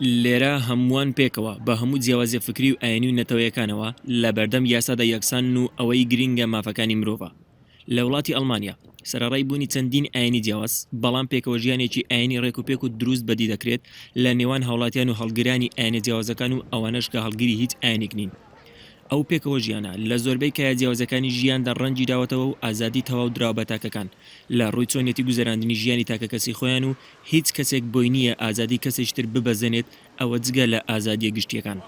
لێرە هەمووان پێکەوە بە هەموو جیاوازیە فکری و ئاینی و نەتەوەیەکانەوە لە بەردەم یاسادا یەکسان و ئەوەی گرینگە مافەکانی مرۆڤە. لە وڵاتی ئەڵمانیا سەرەڕای بوونی چەندین ئاینی جیاواز، بەڵام پێکەوە ژیانێکی ئاینی ڕێکوپێک و دروست بەدی دەکرێت لە نێوان هاوڵاتیان و هەڵگرانی ئاینە جیاوازەکان و ئەوانەش کە هەڵگیری هیچ ئاینێک نین. ئەو پێکەوە ژیانە لە زۆربەی کایە جیاوازەکانی ژیاندا ڕەنجی داوەتەوە و ئازادی تەواو دراوە بە تاکەکان لە ڕووی چۆنیەتی گوزەراندنی ژیانی تاکە کەسی خۆیان و هیچ کەسێک بۆی نییە ئازادی کەسێکتر ببەزێنێت ئەوە جگە لە ئازادیە گشتیەکان.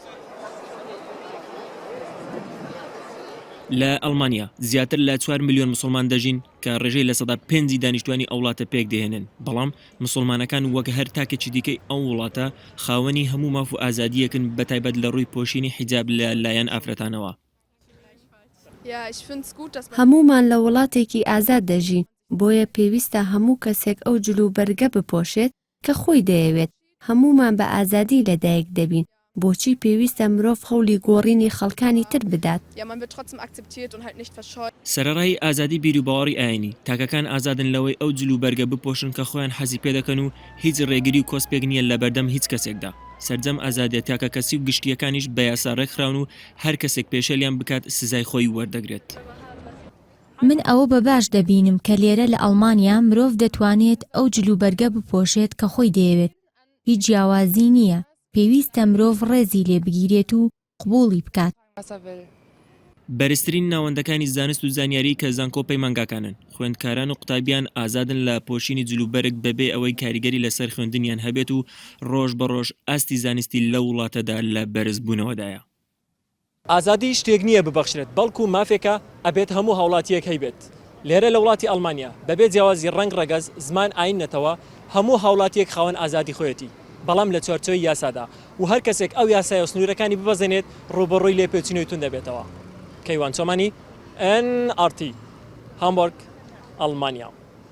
لە ئەڵمانیا زیاتر لە 4 ملیۆن مسلمان دەژین کە ڕێژەی لە سەدا 5 دانیشتوانی ئەو وڵاتە پێک دێهێنن، بەڵام مسلمانەکان وەک هەر تاکێکی دیکەی ئەو وڵاتە خاوەنی هەموو ماف و ئازادیەکن بەتایبەت لە ڕووی پۆشینی حیجاب لە لایەن ئافرەتانەوە. هەمومان لە وڵاتێکی ئازاد دەژین، بۆیە پێویستە هەموو کەسێک ئەو جلوبەرگە بپۆشێت کە خۆی دەیەوێت. هەمومان بە ئازادی لەدایک دەبین. بۆچی پێویستە مرۆڤ خەولی گۆڕینی خەڵکانی تر بدات؟ سەرەڕای ئازادی بیر و باوەڕی ئاینی تاکەکان ئازادن لەوەی ئەو جلوبەرگە بپۆشن کە خۆیان حەزی پێ دەکەن و هیچ ڕێگری و کۆسپێک نییە لە بەردەم هیچ کەسێکدا. سەرجەم ئازادیە تاکە کەسی و گشتیەکانیش بە یاسا ڕێکخراون و هەر کەسێک پێشەلیان بکات سزای خۆی وەردەگرێت. من ئەوە بە باش دەبینم کە لێرە لە ئەڵمانیا مرۆڤ دەتوانێت ئەو جلوبەرگە بپۆشێت کە خۆی دەیەوێت. هیچ جیاوازی نییە. پێویستە مرۆڤ ڕێزی لێ بگیرێت و قبوڵی بکات. بەرزترین ناوەندەکانی زانست و زانیاری کە زانکۆپەی مانگاکانن، خوێندکاران و قوتابیان ئازادن لە پۆشینی جلوبەرگ بەبێ ئەوەی کاریگەری لەسەر خوێندنیان هەبێت و ڕۆژ بە ڕۆژ ئاستی زانستی لە وڵاتەدا لە بەرزبوونەوەدایە. ئازادی شتێک نییە ببەخشرێت، بەڵکو مافێکە ئەبێت هەموو هاوڵاتیەک هەیبێت. لێرە لە وڵاتی ئەڵمانیا بەبێ جیاوازی ڕەنگ ڕەگەز زمان ئاین نەتەوە هەموو هاوڵاتیەک خاوەن ئازادی خۆیەتی، بەڵام لە چوارچۆی یاسادا و هەر کەسێک ئەو یاسای و سنوورەکانی ببەزێنێت ڕوبەڕووی لێپێچینەوەی تون دەبێتەوە. کەیوان چۆمانی NRT هامبورگ ئەڵمانیا.